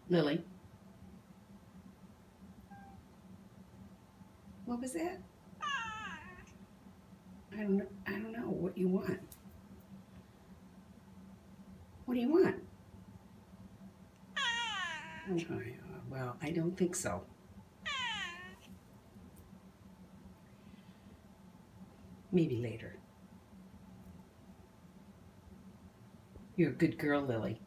Lily. What was that? I don't know what you want. What do you want? Oh, well, I don't think so. Maybe later. You're a good girl, Lily.